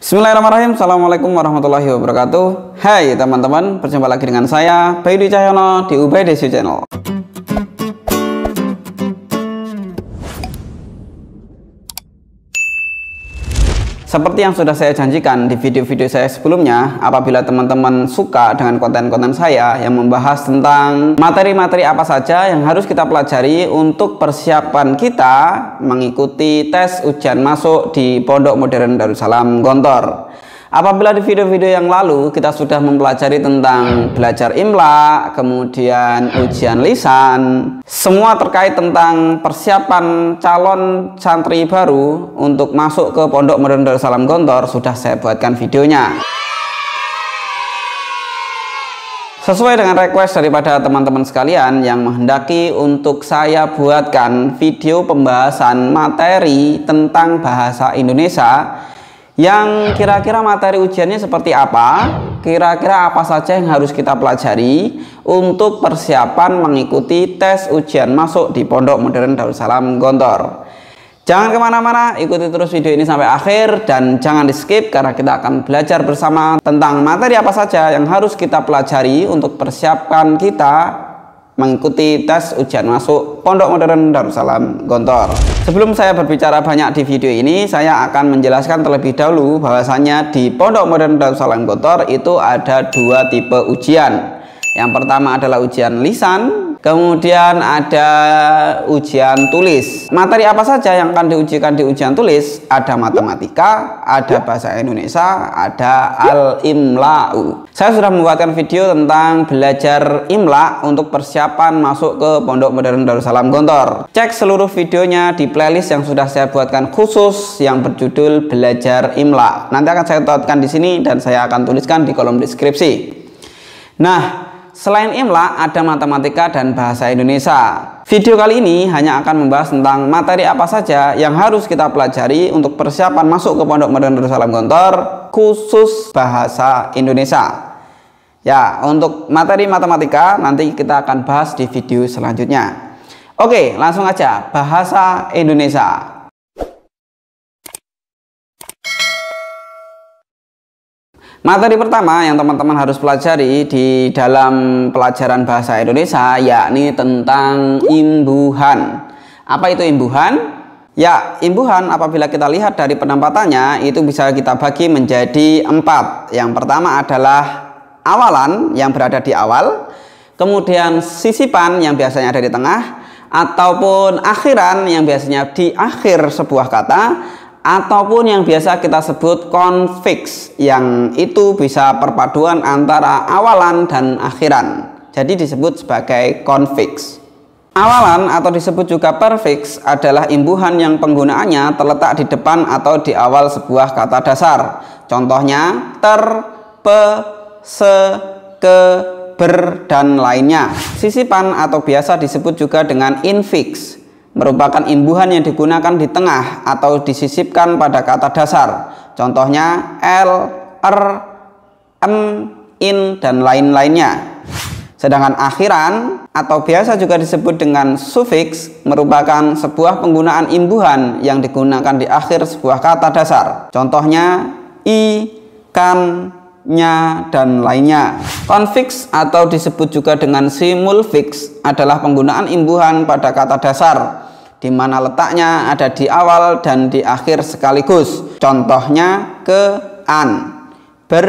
Bismillahirrahmanirrahim. Assalamualaikum warahmatullahi wabarakatuh. Hai teman-teman, berjumpa lagi dengan saya Bayu Dwi Cahyono di Ubay Desi Channel. Seperti yang sudah saya janjikan di video-video saya sebelumnya, apabila teman-teman suka dengan konten-konten saya yang membahas tentang materi-materi apa saja yang harus kita pelajari untuk persiapan kita mengikuti tes ujian masuk di Pondok Modern Darussalam Gontor. Apabila di video-video yang lalu kita sudah mempelajari tentang belajar imla, kemudian ujian lisan, semua terkait tentang persiapan calon santri baru untuk masuk ke Pondok Modern Darussalam Gontor sudah saya buatkan videonya. Sesuai dengan request daripada teman-teman sekalian yang menghendaki untuk saya buatkan video pembahasan materi tentang bahasa Indonesia yang kira-kira materi ujiannya seperti apa, kira-kira apa saja yang harus kita pelajari untuk persiapan mengikuti tes ujian masuk di Pondok Modern Darussalam Gontor. Jangan kemana-mana, ikuti terus video ini sampai akhir dan jangan di skip karena kita akan belajar bersama tentang materi apa saja yang harus kita pelajari untuk persiapan kita mengikuti tes ujian masuk Pondok Modern Darussalam Gontor. Sebelum saya berbicara banyak di video ini, saya akan menjelaskan terlebih dahulu bahwasanya di Pondok Modern Darussalam Gontor itu ada dua tipe ujian. Yang pertama adalah ujian lisan, kemudian ada ujian tulis. Materi apa saja yang akan diujikan di ujian tulis? Ada matematika, ada bahasa Indonesia, ada al-imla'u. Saya sudah membuatkan video tentang belajar imla untuk persiapan masuk ke Pondok Modern Darussalam Gontor. Cek seluruh videonya di playlist yang sudah saya buatkan khusus yang berjudul belajar imla. Nanti akan saya tautkan di sini dan saya akan tuliskan di kolom deskripsi. Nah, selain imla ada matematika dan bahasa Indonesia. Video kali ini hanya akan membahas tentang materi apa saja yang harus kita pelajari untuk persiapan masuk ke Pondok Modern Darussalam Gontor khusus bahasa Indonesia. Ya, untuk materi matematika nanti kita akan bahas di video selanjutnya. Oke, langsung aja bahasa Indonesia. Materi pertama yang teman-teman harus pelajari di dalam pelajaran bahasa Indonesia yakni tentang imbuhan. Apa itu imbuhan? Ya, imbuhan apabila kita lihat dari penampatannya itu bisa kita bagi menjadi 4. Yang pertama adalah awalan yang berada di awal, kemudian sisipan yang biasanya ada di tengah, ataupun akhiran yang biasanya di akhir sebuah kata, ataupun yang biasa kita sebut konfiks yang itu bisa perpaduan antara awalan dan akhiran, jadi disebut sebagai konfiks. Awalan atau disebut juga perfiks adalah imbuhan yang penggunaannya terletak di depan atau di awal sebuah kata dasar. Contohnya ter, pe, se, ke, ber, dan lainnya. Sisipan atau biasa disebut juga dengan infiks merupakan imbuhan yang digunakan di tengah atau disisipkan pada kata dasar. Contohnya l, er, em, in, dan lain-lainnya. Sedangkan akhiran atau biasa juga disebut dengan sufiks merupakan sebuah penggunaan imbuhan yang digunakan di akhir sebuah kata dasar. Contohnya i, kan, nya, dan lainnya. Konfiks atau disebut juga dengan simulfiks adalah penggunaan imbuhan pada kata dasar di mana letaknya ada di awal dan di akhir sekaligus. Contohnya ke, an, ber,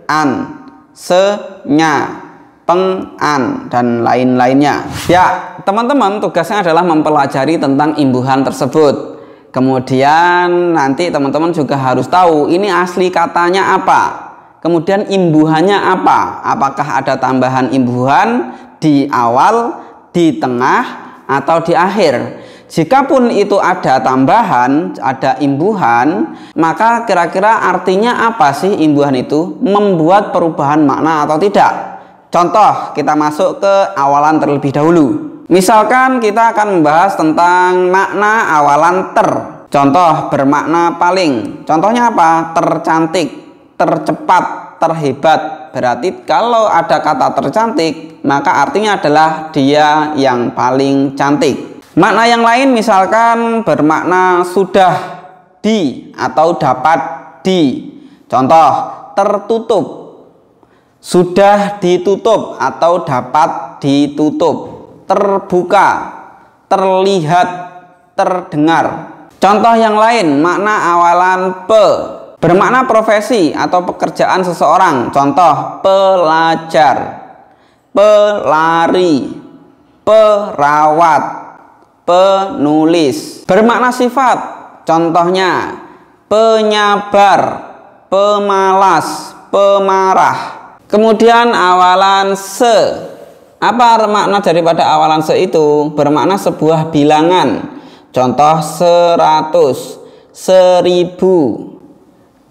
an, se, nya, peng, an, dan lain-lainnya. Ya, teman-teman tugasnya adalah mempelajari tentang imbuhan tersebut. Kemudian nanti teman-teman juga harus tahu ini asli katanya apa. Kemudian imbuhannya apa? Apakah ada tambahan imbuhan di awal, di tengah, atau di akhir? Jikapun itu ada tambahan, ada imbuhan, maka kira-kira artinya apa sih imbuhan itu? Membuat perubahan makna atau tidak? Contoh, kita masuk ke awalan terlebih dahulu. Misalkan kita akan membahas tentang makna awalan ter. Contoh, bermakna paling. Contohnya apa? Tercantik, tercepat, terhebat. Berarti kalau ada kata tercantik, maka artinya adalah dia yang paling cantik. Makna yang lain misalkan bermakna sudah di atau dapat di. Contoh, tertutup, sudah ditutup atau dapat ditutup. Terbuka, terlihat, terdengar. Contoh yang lain, makna awalan pe, bermakna profesi atau pekerjaan seseorang. Contoh, pelajar, pelari, perawat, penulis. Bermakna sifat, contohnya penyabar, pemalas, pemarah. Kemudian awalan se, apa makna daripada awalan se itu? Bermakna sebuah bilangan. Contoh 100, 1000,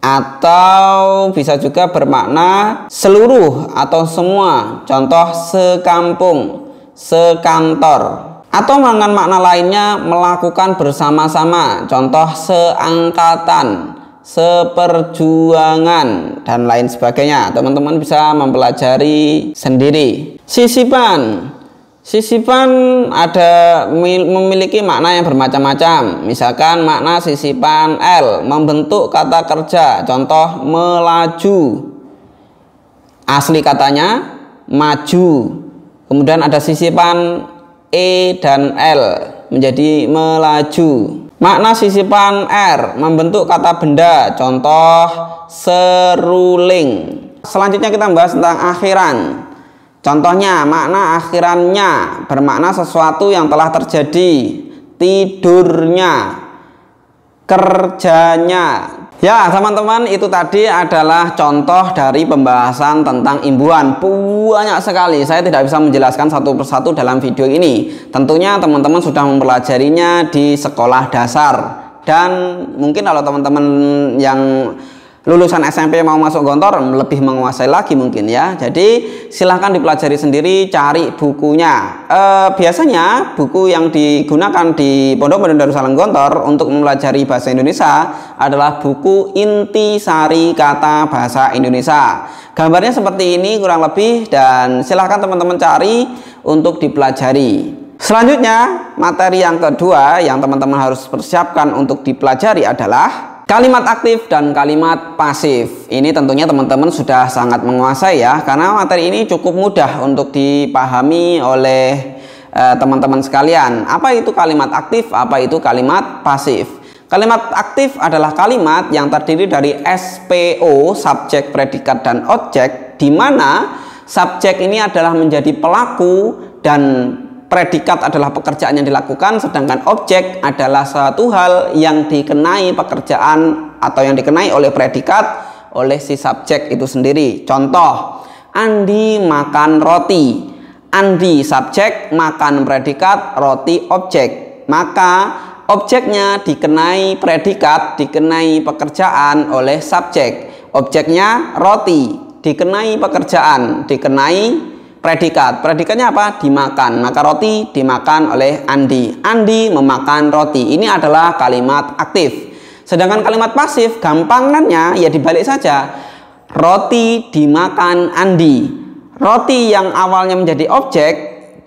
atau bisa juga bermakna seluruh atau semua. Contoh sekampung, sekantor. Atau dengan makna lainnya melakukan bersama-sama. Contoh seangkatan, seperjuangan, dan lain sebagainya. Teman-teman bisa mempelajari sendiri. Sisipan, sisipan ada memiliki makna yang bermacam-macam. Misalkan makna sisipan L, membentuk kata kerja. Contoh melaju, asli katanya maju. Kemudian ada sisipan E dan L menjadi melaju. Makna sisipan R, membentuk kata benda. Contoh seruling. Selanjutnya kita membahas tentang akhiran. Contohnya, makna akhirannya bermakna sesuatu yang telah terjadi. Tidurnya, kerjanya. Ya teman-teman, itu tadi adalah contoh dari pembahasan tentang imbuhan. Banyak sekali, saya tidak bisa menjelaskan satu persatu dalam video ini. Tentunya teman-teman sudah mempelajarinya di sekolah dasar. Dan mungkin kalau teman-teman yang lulusan SMP mau masuk Gontor lebih menguasai lagi mungkin ya. Jadi silahkan dipelajari sendiri, cari bukunya. Biasanya buku yang digunakan di Pondok Pesantren Darussalam Gontor untuk mempelajari bahasa Indonesia adalah buku Intisari Kata Bahasa Indonesia. Gambarnya seperti ini kurang lebih, dan silahkan teman-teman cari untuk dipelajari. Selanjutnya, materi yang kedua yang teman-teman harus persiapkan untuk dipelajari adalah kalimat aktif dan kalimat pasif. Ini tentunya teman-teman sudah sangat menguasai ya, karena materi ini cukup mudah untuk dipahami oleh teman-teman sekalian. Apa itu kalimat aktif? Apa itu kalimat pasif? Kalimat aktif adalah kalimat yang terdiri dari SPO, subjek, predikat, dan objek, di mana subjek ini adalah menjadi pelaku dan predikat adalah pekerjaan yang dilakukan, sedangkan objek adalah suatu hal yang dikenai pekerjaan atau yang dikenai oleh predikat oleh si subjek itu sendiri. Contoh, Andi makan roti. Andi subjek, makan predikat, roti objek. Maka objeknya dikenai predikat, dikenai pekerjaan oleh subjek. Objeknya roti, dikenai pekerjaan, dikenai predikat. Predikatnya apa? Dimakan. Maka roti dimakan oleh Andi. Andi memakan roti. Ini adalah kalimat aktif. Sedangkan kalimat pasif, gampangannya ya dibalik saja. Roti dimakan Andi. Roti yang awalnya menjadi objek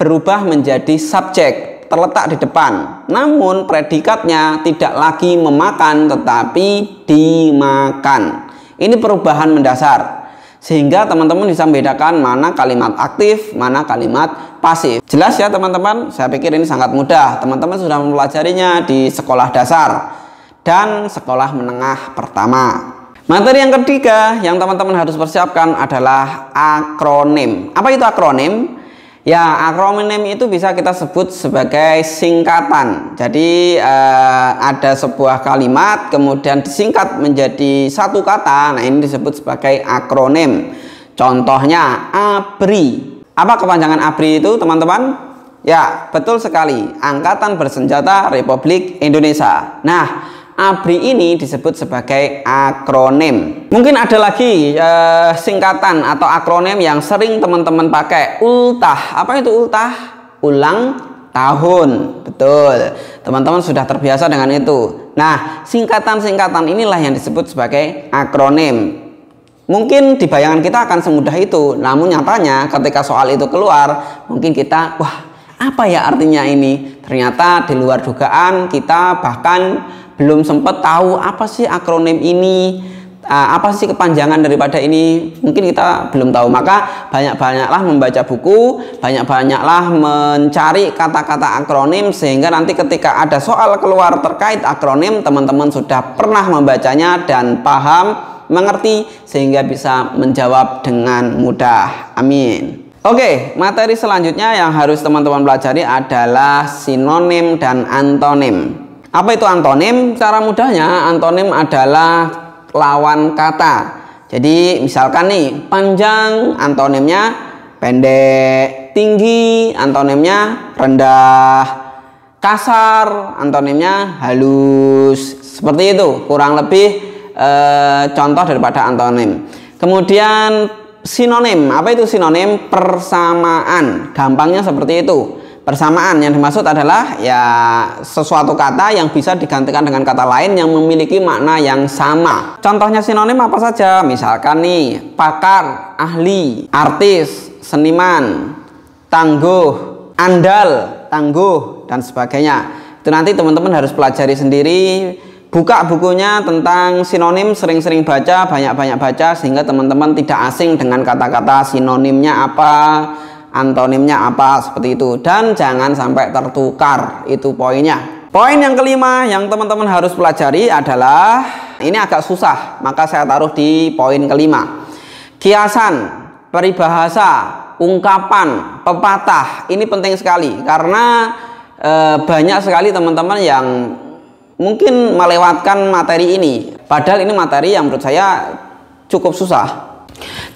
berubah menjadi subjek, terletak di depan. Namun predikatnya tidak lagi memakan tetapi dimakan. Ini perubahan mendasar. Sehingga teman-teman bisa membedakan mana kalimat aktif, mana kalimat pasif. Jelas ya teman-teman? Saya pikir ini sangat mudah. Teman-teman sudah mempelajarinya di sekolah dasar dan sekolah menengah pertama. Materi yang ketiga yang teman-teman harus persiapkan adalah akronim. Apa itu akronim? Ya, akronim itu bisa kita sebut sebagai singkatan. Jadi ada sebuah kalimat kemudian disingkat menjadi satu kata. Nah, ini disebut sebagai akronim. Contohnya ABRI. Apa kepanjangan ABRI itu, teman-teman? Ya, betul sekali. Angkatan Bersenjata Republik Indonesia. Nah, ABRI ini disebut sebagai akronim. Mungkin ada lagi singkatan atau akronim yang sering teman-teman pakai. ULTAH. Apa itu ULTAH? Ulang tahun. Betul. Teman-teman sudah terbiasa dengan itu. Nah, singkatan-singkatan inilah yang disebut sebagai akronim. Mungkin di bayangan kita akan semudah itu. Namun nyatanya ketika soal itu keluar, mungkin kita, wah, apa ya artinya ini? Ternyata di luar dugaan kita bahkan belum sempat tahu apa sih akronim ini, Apa sih kepanjangan daripada ini? Mungkin kita belum tahu. Maka banyak-banyaklah membaca buku, banyak-banyaklah mencari kata-kata akronim, sehingga nanti ketika ada soal keluar terkait akronim, teman-teman sudah pernah membacanya dan paham, mengerti, sehingga bisa menjawab dengan mudah. Amin. Oke, materi selanjutnya yang harus teman-teman pelajari adalah sinonim dan antonim. Apa itu antonim? Cara mudahnya, antonim adalah lawan kata. Jadi misalkan nih, panjang antonimnya pendek, tinggi antonimnya rendah, kasar antonimnya halus. Seperti itu kurang lebih contoh daripada antonim. Kemudian sinonim. Apa itu sinonim? Persamaan. Gampangnya seperti itu. Persamaan yang dimaksud adalah ya sesuatu kata yang bisa digantikan dengan kata lain yang memiliki makna yang sama. Contohnya sinonim apa saja? Misalkan nih, pakar, ahli, artis, seniman, tangguh, andal, tangguh, dan sebagainya. Itu nanti teman-teman harus pelajari sendiri. Buka bukunya tentang sinonim, sering-sering baca, banyak-banyak baca, sehingga teman-teman tidak asing dengan kata-kata sinonimnya apa, antonimnya apa, seperti itu. Dan jangan sampai tertukar, itu poinnya. Poin yang kelima yang teman-teman harus pelajari adalah, ini agak susah, maka saya taruh di poin kelima. Kiasan, peribahasa, ungkapan, pepatah. Ini penting sekali karena banyak sekali teman-teman yang mungkin melewatkan materi ini, padahal ini materi yang menurut saya cukup susah.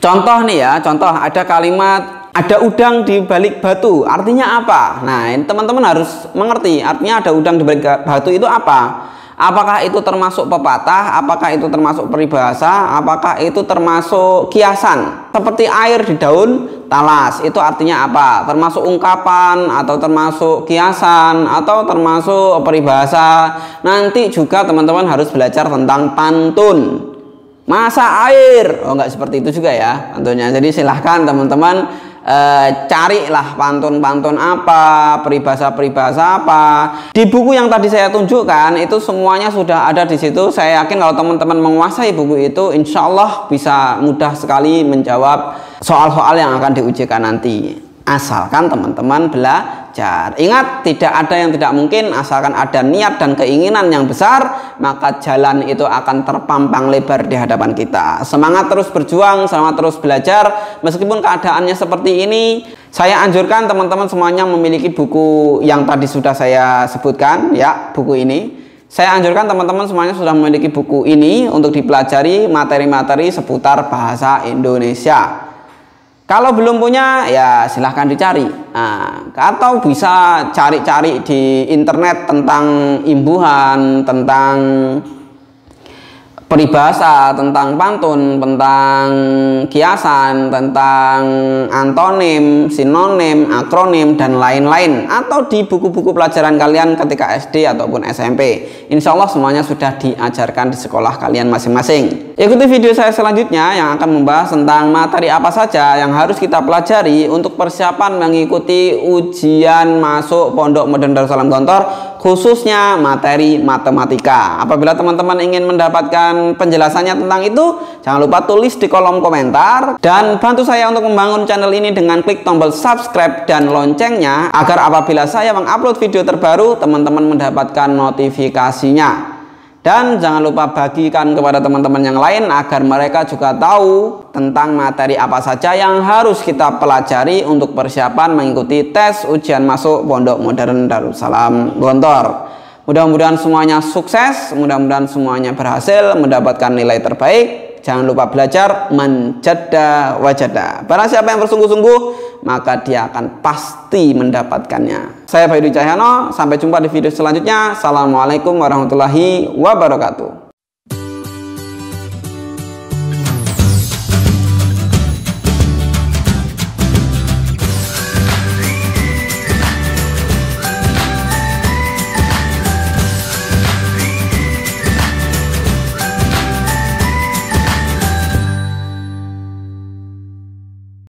Contoh nih ya, contoh ada kalimat ada udang di balik batu, artinya apa? Nah, ini teman-teman harus mengerti artinya ada udang di balik batu itu apa. Apakah itu termasuk pepatah? Apakah itu termasuk peribahasa? Apakah itu termasuk kiasan? Seperti air di daun talas, itu artinya apa? Termasuk ungkapan atau termasuk kiasan atau termasuk peribahasa? Nanti juga teman-teman harus belajar tentang pantun. Masa air? Oh, enggak seperti itu juga ya tentunya. Jadi silahkan teman-teman carilah pantun-pantun apa, peribahasa-peribahasa apa. Di buku yang tadi saya tunjukkan itu semuanya sudah ada di situ. Saya yakin kalau teman-teman menguasai buku itu, insya Allah bisa mudah sekali menjawab soal-soal yang akan diujikan nanti. Asalkan teman-teman belajar. Ingat, tidak ada yang tidak mungkin, asalkan ada niat dan keinginan yang besar, maka jalan itu akan terpampang lebar di hadapan kita. Semangat terus berjuang, semangat terus belajar. Meskipun keadaannya seperti ini, saya anjurkan teman-teman semuanya memiliki buku yang tadi sudah saya sebutkan, ya, buku ini. Saya anjurkan teman-teman semuanya sudah memiliki buku ini untuk dipelajari materi-materi seputar bahasa Indonesia. Kalau belum punya, ya silahkan dicari. Nah, atau bisa cari-cari di internet tentang imbuhan, tentang peribahasa, tentang pantun, tentang kiasan, tentang antonim, sinonim, akronim, dan lain-lain. Atau di buku-buku pelajaran kalian ketika SD ataupun SMP. Insya Allah semuanya sudah diajarkan di sekolah kalian masing-masing. Ikuti video saya selanjutnya yang akan membahas tentang materi apa saja yang harus kita pelajari untuk persiapan mengikuti ujian masuk Pondok Modern Darussalam Gontor, khususnya materi matematika. Apabila teman-teman ingin mendapatkan penjelasannya tentang itu, jangan lupa tulis di kolom komentar dan bantu saya untuk membangun channel ini dengan klik tombol subscribe dan loncengnya agar apabila saya mengupload video terbaru, teman-teman mendapatkan notifikasinya. Dan jangan lupa bagikan kepada teman-teman yang lain agar mereka juga tahu tentang materi apa saja yang harus kita pelajari untuk persiapan mengikuti tes ujian masuk Pondok Modern Darussalam Gontor. Mudah-mudahan semuanya sukses, mudah-mudahan semuanya berhasil mendapatkan nilai terbaik. Jangan lupa belajar, menjada wajada. Barang siapa yang bersungguh-sungguh, maka dia akan pasti mendapatkannya. Saya Pak Yudi Cahyano, sampai jumpa di video selanjutnya. Assalamualaikum warahmatullahi wabarakatuh.